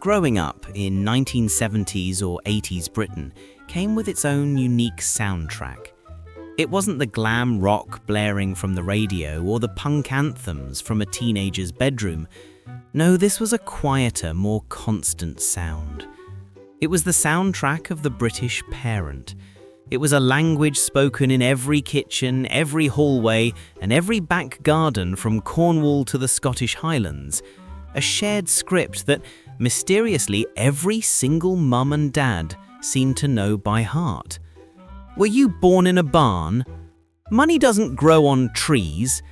Growing up in 1970s or 80s Britain came with its own unique soundtrack. It wasn't the glam rock blaring from the radio or the punk anthems from a teenager's bedroom. No, this was a quieter, more constant sound. It was the soundtrack of the British parent. It was a language spoken in every kitchen, every hallway, and every back garden from Cornwall to the Scottish Highlands. A shared script that, mysteriously, every single mum and dad seemed to know by heart. Were you born in a barn? Money doesn't grow on trees.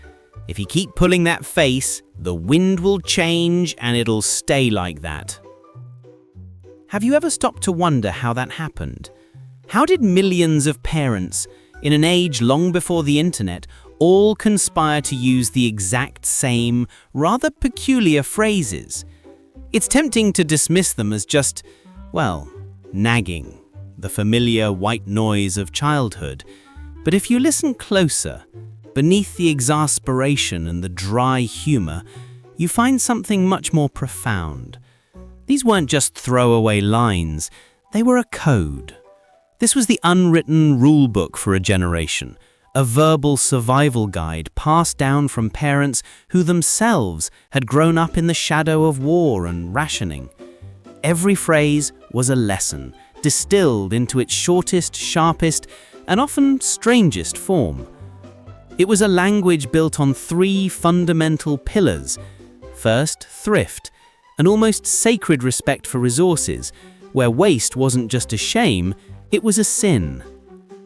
If you keep pulling that face, the wind will change and it'll stay like that. Have you ever stopped to wonder how that happened? How did millions of parents, in an age long before the internet, all conspire to use the exact same, rather peculiar phrases? It's tempting to dismiss them as just, well, nagging, the familiar white noise of childhood. But if you listen closer, beneath the exasperation and the dry humor, you find something much more profound. These weren't just throwaway lines, they were a code. This was the unwritten rule book for a generation, a verbal survival guide passed down from parents who themselves had grown up in the shadow of war and rationing. Every phrase was a lesson, distilled into its shortest, sharpest, and often strangest form. It was a language built on three fundamental pillars. First, thrift, an almost sacred respect for resources, where waste wasn't just a shame, it was a sin.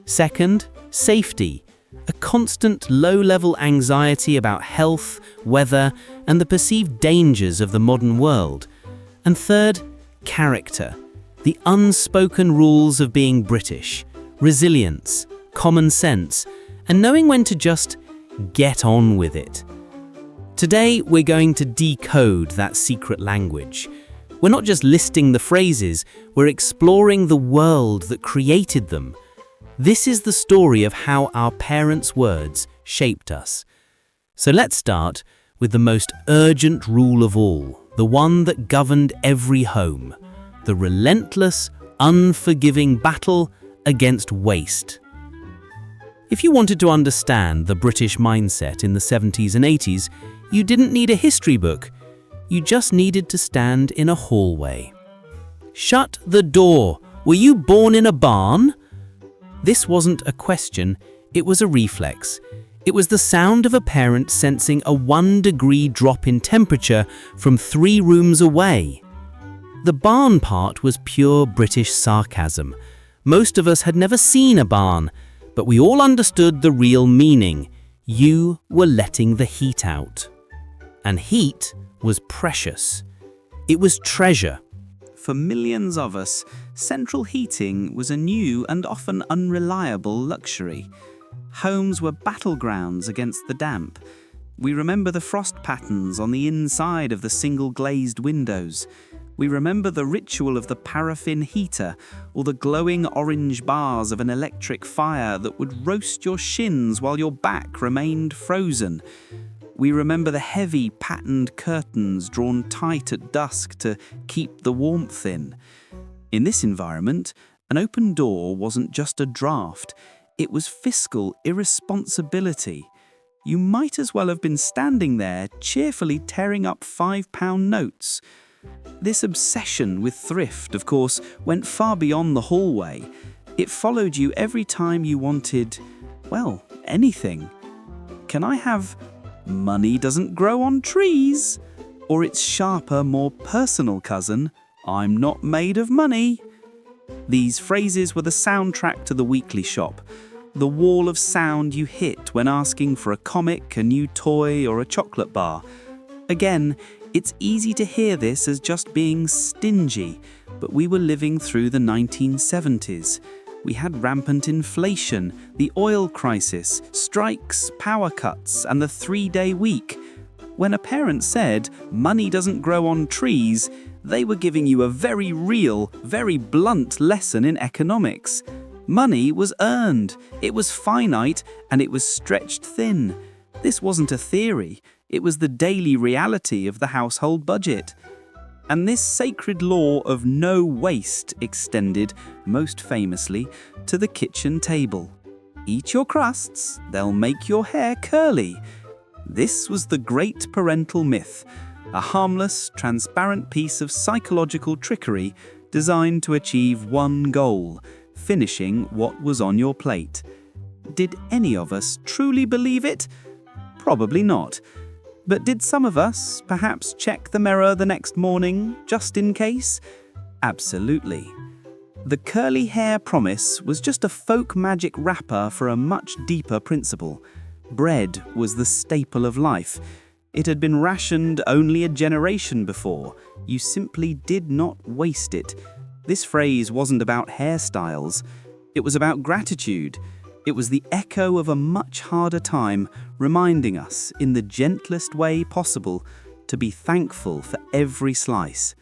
Second, safety, a constant low-level anxiety about health, weather, and the perceived dangers of the modern world. And third, character, the unspoken rules of being British, resilience, common sense, and knowing when to just get on with it. Today, we're going to decode that secret language. We're not just listing the phrases, we're exploring the world that created them. This is the story of how our parents' words shaped us. So let's start with the most urgent rule of all, the one that governed every home: the relentless, unforgiving battle against waste. If you wanted to understand the British mindset in the 70s and 80s, you didn't need a history book. You just needed to stand in a hallway. Shut the door. Were you born in a barn? This wasn't a question, it was a reflex. It was the sound of a parent sensing a 1-degree drop in temperature from 3 rooms away. The barn part was pure British sarcasm. Most of us had never seen a barn, but we all understood the real meaning. You were letting the heat out. And heat was precious. It was treasure. For millions of us, central heating was a new and often unreliable luxury. Homes were battlegrounds against the damp. We remember the frost patterns on the inside of the single-glazed windows. We remember the ritual of the paraffin heater or the glowing orange bars of an electric fire that would roast your shins while your back remained frozen. We remember the heavy, patterned curtains drawn tight at dusk to keep the warmth in. In this environment, an open door wasn't just a draft, it was fiscal irresponsibility. You might as well have been standing there, cheerfully tearing up £5 notes. This obsession with thrift, of course, went far beyond the hallway. It followed you every time you wanted, well, anything. Can I have money doesn't grow on trees? Or its sharper, more personal cousin, I'm not made of money. These phrases were the soundtrack to the weekly shop, the wall of sound you hit when asking for a comic, a new toy, or a chocolate bar. Again, it's easy to hear this as just being stingy, but we were living through the 1970s. We had rampant inflation, the oil crisis, strikes, power cuts, and the 3-day week. When a parent said, money doesn't grow on trees, they were giving you a very real, very blunt lesson in economics. Money was earned, it was finite, and it was stretched thin. This wasn't a theory, it was the daily reality of the household budget. And this sacred law of no waste extended, most famously, to the kitchen table. Eat your crusts, they'll make your hair curly. This was the great parental myth, a harmless, transparent piece of psychological trickery designed to achieve one goal: finishing what was on your plate. Did any of us truly believe it? Probably not. But did some of us perhaps check the mirror the next morning, just in case? Absolutely. The curly hair promise was just a folk magic wrapper for a much deeper principle. Bread was the staple of life. It had been rationed only a generation before. You simply did not waste it. This phrase wasn't about hairstyles. It was about gratitude. It was the echo of a much harder time, reminding us, in the gentlest way possible, to be thankful for every slice.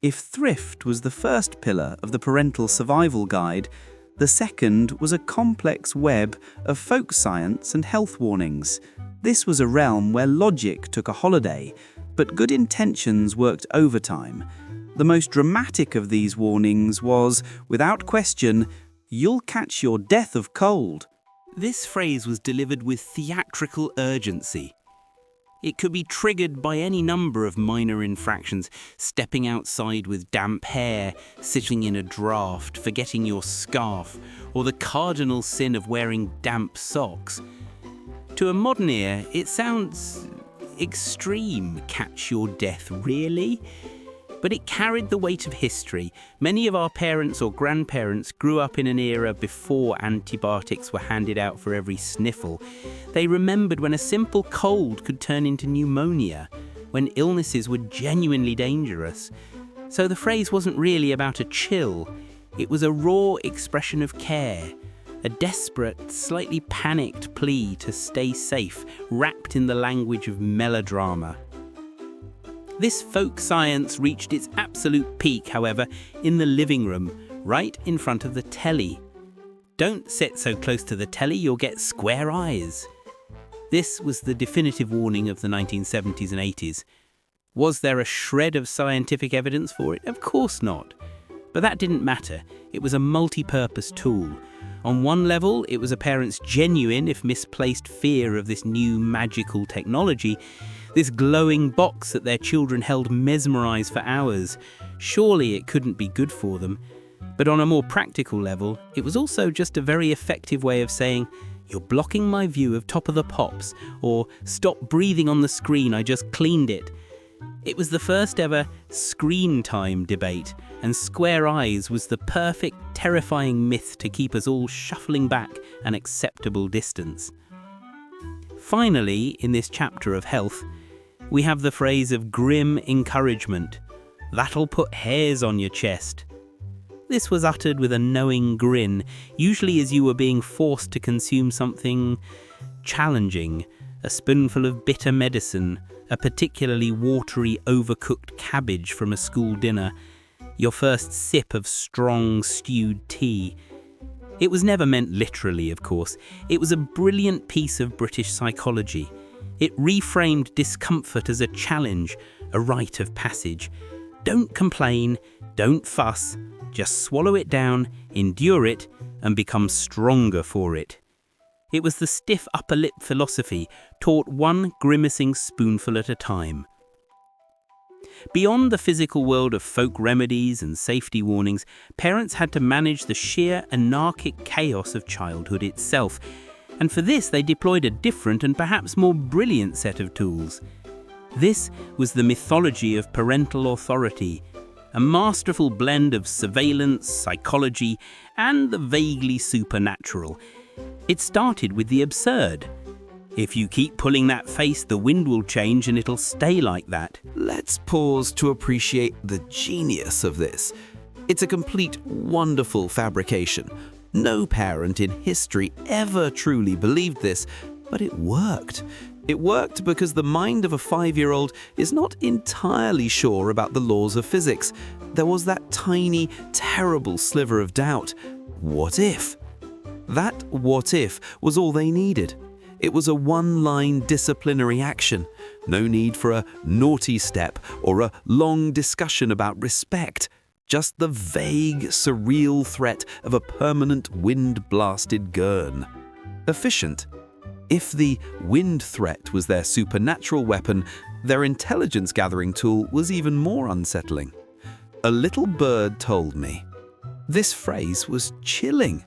If thrift was the first pillar of the parental survival guide, the second was a complex web of folk science and health warnings. This was a realm where logic took a holiday, but good intentions worked overtime. The most dramatic of these warnings was, without question, "You'll catch your death of cold." This phrase was delivered with theatrical urgency. It could be triggered by any number of minor infractions: stepping outside with damp hair, sitting in a draft, forgetting your scarf, or the cardinal sin of wearing damp socks. To a modern ear, it sounds extreme. Catch your death, really? But it carried the weight of history. Many of our parents or grandparents grew up in an era before antibiotics were handed out for every sniffle. They remembered when a simple cold could turn into pneumonia, when illnesses were genuinely dangerous. So the phrase wasn't really about a chill. It was a raw expression of care, a desperate, slightly panicked plea to stay safe, wrapped in the language of melodrama. This folk science reached its absolute peak, however, in the living room, right in front of the telly. Don't sit so close to the telly, you'll get square eyes. This was the definitive warning of the 1970s and 80s. Was there a shred of scientific evidence for it? Of course not. But that didn't matter. It was a multi-purpose tool. On one level, it was a parent's genuine, if misplaced, fear of this new magical technology, this glowing box that their children held mesmerized for hours. Surely it couldn't be good for them. But on a more practical level, it was also just a very effective way of saying, "You're blocking my view of Top of the Pops," or "Stop breathing on the screen, I just cleaned it." It was the first ever screen time debate, and square eyes was the perfect, terrifying myth to keep us all shuffling back an acceptable distance. Finally, in this chapter of health, we have the phrase of grim encouragement. "That'll put hairs on your chest." This was uttered with a knowing grin, usually as you were being forced to consume something challenging, a spoonful of bitter medicine, a particularly watery, overcooked cabbage from a school dinner, your first sip of strong, stewed tea. It was never meant literally, of course. It was a brilliant piece of British psychology. It reframed discomfort as a challenge, a rite of passage. Don't complain, don't fuss, just swallow it down, endure it, and become stronger for it. It was the stiff upper lip philosophy, taught one grimacing spoonful at a time. Beyond the physical world of folk remedies and safety warnings, parents had to manage the sheer anarchic chaos of childhood itself. And for this, they deployed a different and perhaps more brilliant set of tools. This was the mythology of parental authority, a masterful blend of surveillance, psychology, and the vaguely supernatural. It started with the absurd. If you keep pulling that face, the wind will change and it'll stay like that. Let's pause to appreciate the genius of this. It's a complete, wonderful fabrication. No parent in history ever truly believed this, but it worked. It worked because the mind of a 5-year-old is not entirely sure about the laws of physics. There was that tiny, terrible sliver of doubt. What if? That what if was all they needed. It was a one-line disciplinary action. No need for a naughty step or a long discussion about respect. Just the vague, surreal threat of a permanent wind-blasted gurn. Efficient. If the wind threat was their supernatural weapon, their intelligence-gathering tool was even more unsettling. A little bird told me. This phrase was chilling.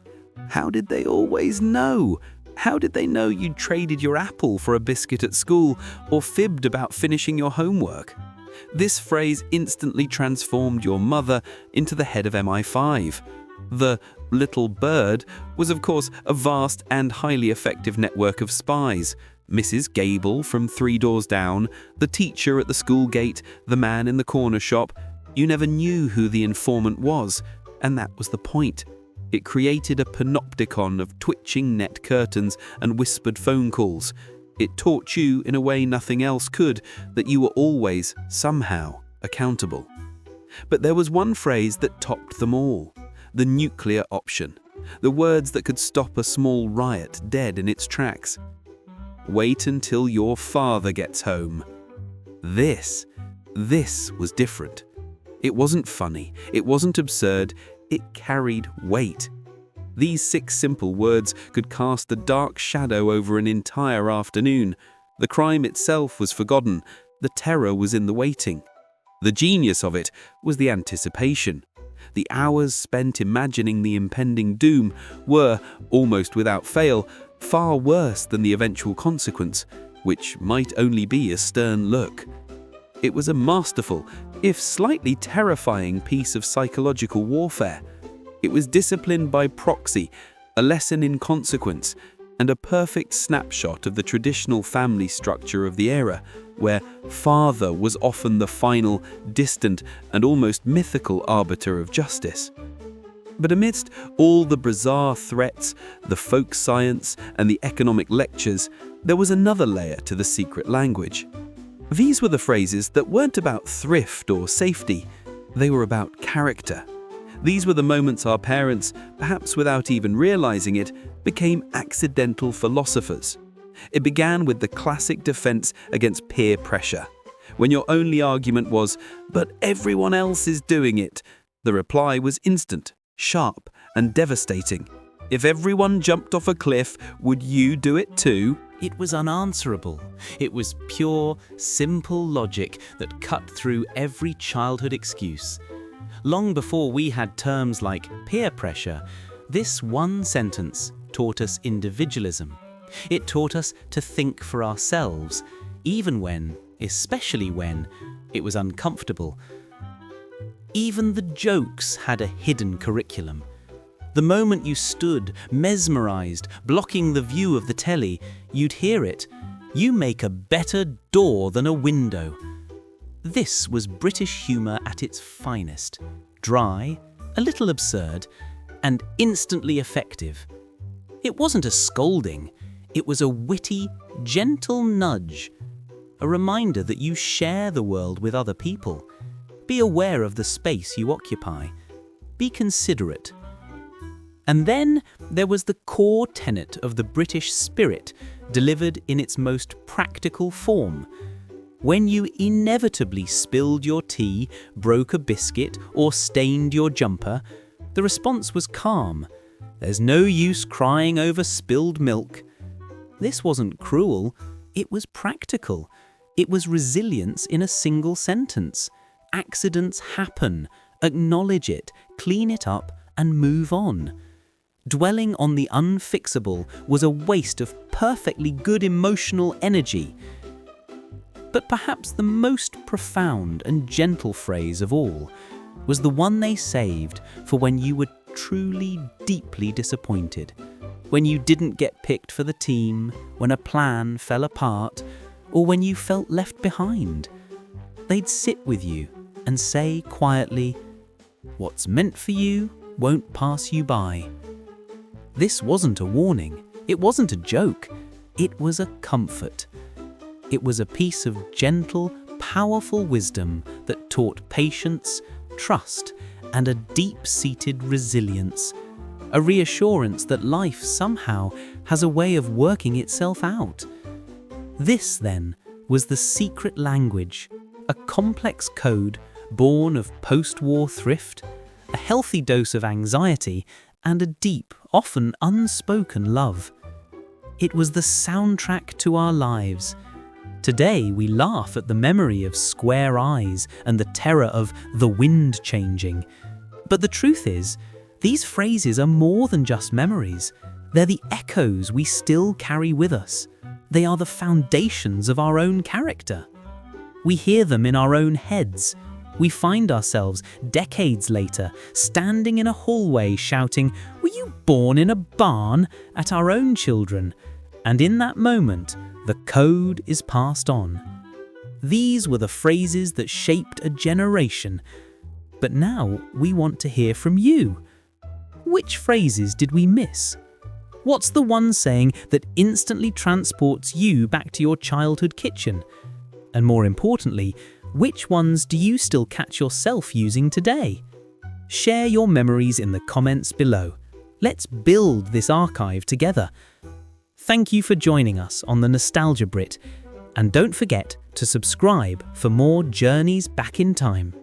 How did they always know? How did they know you'd traded your apple for a biscuit at school or fibbed about finishing your homework? This phrase instantly transformed your mother into the head of MI5. The little bird was, of course, a vast and highly effective network of spies. Mrs. Gable from 3 doors down, the teacher at the school gate, the man in the corner shop. You never knew who the informant was, and that was the point. It created a panopticon of twitching net curtains and whispered phone calls. It taught you, in a way nothing else could, that you were always, somehow, accountable. But there was one phrase that topped them all. The nuclear option. The words that could stop a small riot dead in its tracks. Wait until your father gets home. This was different. It wasn't funny. It wasn't absurd. It carried weight. These 6 simple words could cast a dark shadow over an entire afternoon. The crime itself was forgotten. The terror was in the waiting. The genius of it was the anticipation. The hours spent imagining the impending doom were, almost without fail, far worse than the eventual consequence, which might only be a stern look. It was a masterful, if slightly terrifying piece of psychological warfare. It was discipline by proxy, a lesson in consequence, and a perfect snapshot of the traditional family structure of the era, where father was often the final, distant, and almost mythical arbiter of justice. But amidst all the bizarre threats, the folk science, and the economic lectures, there was another layer to the secret language. These were the phrases that weren't about thrift or safety, they were about character. These were the moments our parents, perhaps without even realizing it, became accidental philosophers. It began with the classic defense against peer pressure. When your only argument was, "But everyone else is doing it," the reply was instant, sharp, and devastating. If everyone jumped off a cliff, would you do it too? It was unanswerable. It was pure, simple logic that cut through every childhood excuse. Long before we had terms like peer pressure, this one sentence taught us individualism. It taught us to think for ourselves, even when, especially when, it was uncomfortable. Even the jokes had a hidden curriculum. The moment you stood, mesmerized, blocking the view of the telly, you'd hear it. "You make a better door than a window." This was British humour at its finest. Dry, a little absurd, and instantly effective. It wasn't a scolding, it was a witty, gentle nudge. A reminder that you share the world with other people. Be aware of the space you occupy. Be considerate. And then there was the core tenet of the British spirit, delivered in its most practical form. When you inevitably spilled your tea, broke a biscuit, or stained your jumper, the response was calm. There's no use crying over spilled milk. This wasn't cruel, it was practical. It was resilience in a single sentence. Accidents happen, acknowledge it, clean it up, and move on. Dwelling on the unfixable was a waste of perfectly good emotional energy. But perhaps the most profound and gentle phrase of all was the one they saved for when you were truly, deeply disappointed, when you didn't get picked for the team, when a plan fell apart, or when you felt left behind. They'd sit with you and say quietly, "What's meant for you won't pass you by." This wasn't a warning, it wasn't a joke, it was a comfort. It was a piece of gentle, powerful wisdom that taught patience, trust, and a deep-seated resilience. a reassurance that life somehow has a way of working itself out. This, then, was the secret language, a complex code born of post-war thrift, a healthy dose of anxiety, and a deep, often unspoken love. It was the soundtrack to our lives. Today we laugh at the memory of square eyes and the terror of the wind changing. But the truth is, these phrases are more than just memories. They're the echoes we still carry with us. They are the foundations of our own character. We hear them in our own heads. We find ourselves, decades later, standing in a hallway shouting, "Were you born in a barn?" at our own children. And in that moment, the code is passed on. These were the phrases that shaped a generation. But now we want to hear from you. Which phrases did we miss? What's the one saying that instantly transports you back to your childhood kitchen? And more importantly, which ones do you still catch yourself using today? Share your memories in the comments below. Let's build this archive together. Thank you for joining us on the Nostalgia Brit, and don't forget to subscribe for more journeys back in time.